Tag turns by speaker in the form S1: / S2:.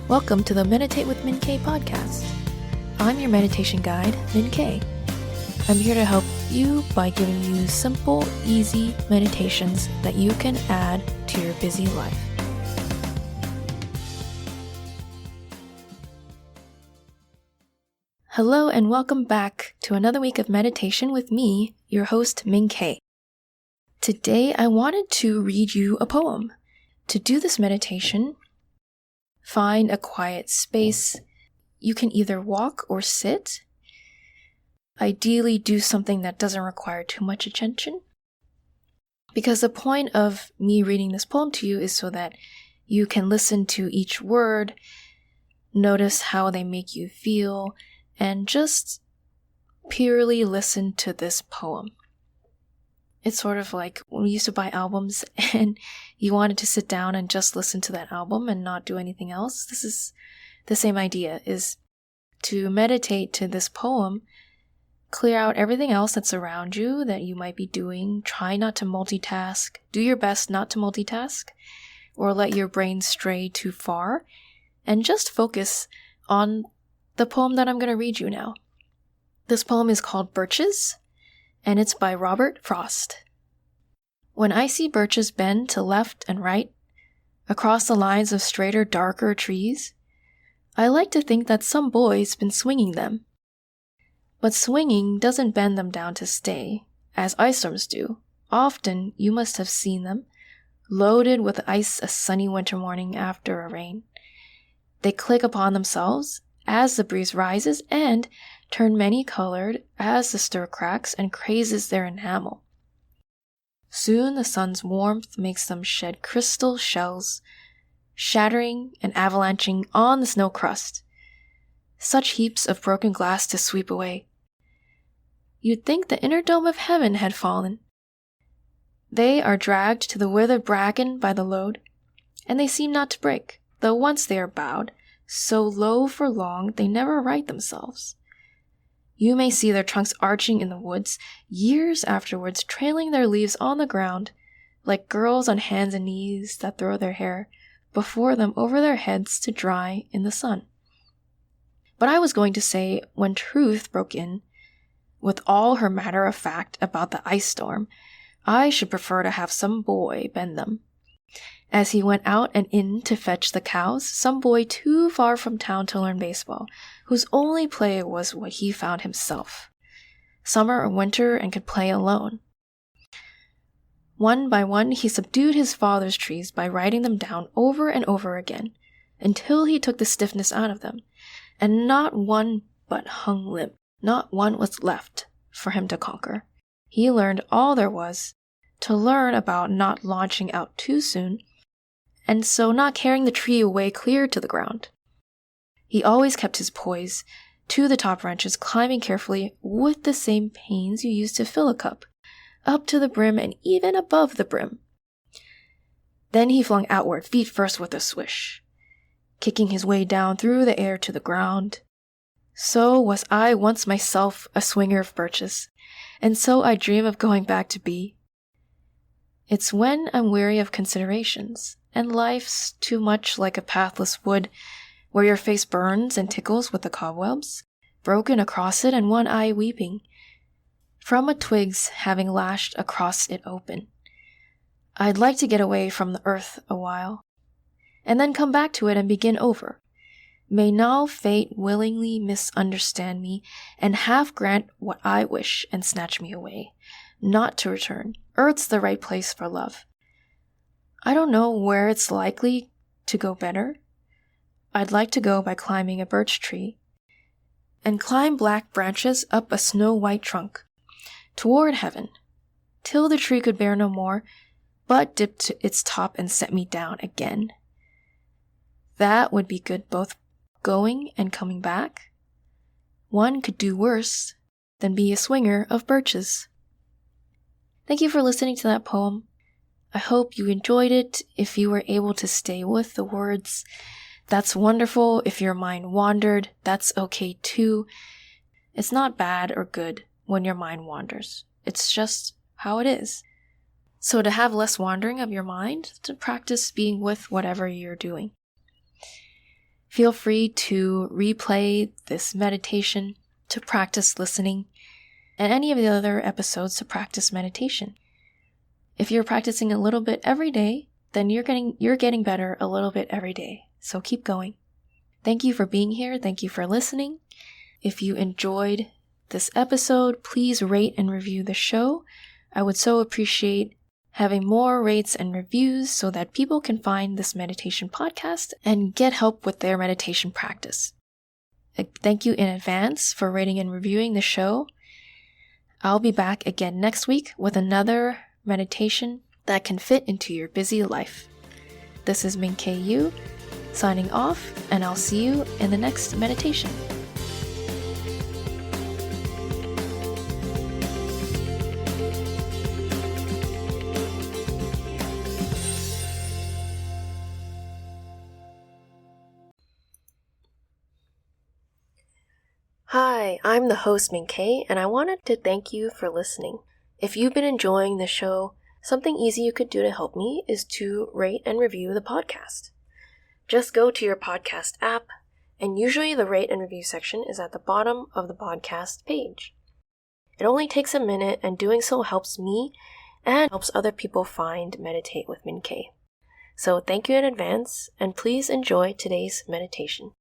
S1: Welcome to the Meditate with Miinkay podcast. I'm your meditation guide, Miinkay. I'm here to help you by giving you simple, easy meditations that you can add to your busy life. Hello and welcome back to another week of meditation with me, your host, Miinkay. Today I wanted to read you a poem. To do this meditation, find a quiet space. You can either walk or sit. Ideally, do something that doesn't require too much attention. Because the point of me reading this poem to you is so that you can listen to each word, notice how they make you feel, and just purely listen to this poem. It's sort of like when we used to buy albums and you wanted to sit down and just listen to that album and not do anything else. This is the same idea, is to meditate to this poem, clear out everything else that's around you that you might be doing. Try not to multitask. Do your best not to multitask or let your brain stray too far, and just focus on the poem that I'm going to read you now. This poem is called Birches, and it's by Robert Frost. When I see birches bend to left and right, across the lines of straighter, darker trees, I like to think that some boy's been swinging them. But swinging doesn't bend them down to stay, as ice storms do. Often, you must have seen them, loaded with ice a sunny winter morning after a rain. They click upon themselves as the breeze rises and turn many-colored as the stir cracks and crazes their enamel. Soon the sun's warmth makes them shed crystal shells, shattering and avalanching on the snow crust. Such heaps of broken glass to sweep away. You'd think the inner dome of heaven had fallen. They are dragged to the withered bracken by the load, and they seem not to break, though once they are bowed, so low for long they never right themselves. You may see their trunks arching in the woods, years afterwards trailing their leaves on the ground, like girls on hands and knees that throw their hair before them over their heads to dry in the sun. But I was going to say, when truth broke in, with all her matter of fact about the ice storm, I should prefer to have some boy bend them. As he went out and in to fetch the cows, some boy too far from town to learn baseball, whose only play was what he found himself, summer or winter, and could play alone. One by one he subdued his father's trees by writing them down over and over again, until he took the stiffness out of them, and not one but hung limp, not one was left for him to conquer. He learned all there was to learn about not launching out too soon, and so not carrying the tree away clear to the ground. He always kept his poise to the top branches, climbing carefully with the same pains you use to fill a cup, up to the brim and even above the brim. Then he flung outward, feet first with a swish, kicking his way down through the air to the ground. So was I once myself a swinger of birches, and so I dream of going back to be. It's when I'm weary of considerations, and life's too much like a pathless wood, where your face burns and tickles with the cobwebs, broken across it and one eye weeping, from a twig's having lashed across it open. I'd like to get away from the earth a while, and then come back to it and begin over. May now fate willingly misunderstand me, and half grant what I wish and snatch me away, not to return. Earth's the right place for love. I don't know where it's likely to go better. I'd like to go by climbing a birch tree, and climb black branches up a snow-white trunk, toward heaven, till the tree could bear no more, but dip to its top and set me down again. That would be good both going and coming back. One could do worse than be a swinger of birches. Thank you for listening to that poem. I hope you enjoyed it. If you were able to stay with the words, that's wonderful. If your mind wandered, that's okay too. It's not bad or good when your mind wanders. It's just how it is. So to have less wandering of your mind, to practice being with whatever you're doing. Feel free to replay this meditation to practice listening, and any of the other episodes to practice meditation. If you're practicing a little bit every day, then you're getting better a little bit every day. So keep going. Thank you for being here. Thank you for listening. If you enjoyed this episode, please rate and review the show. I would so appreciate having more rates and reviews so that people can find this meditation podcast and get help with their meditation practice. Thank you in advance for rating and reviewing the show. I'll be back again next week with another meditation that can fit into your busy life. This is Miinkay signing off, and I'll see you in the next meditation. Hi, I'm the host Miinkay, and I wanted to thank you for listening. If you've been enjoying the show, something easy you could do to help me is to rate and review the podcast. Just go to your podcast app, and usually the rate and review section is at the bottom of the podcast page. It only takes a minute, and doing so helps me and helps other people find Meditate with Miinkay. So thank you in advance, and please enjoy today's meditation.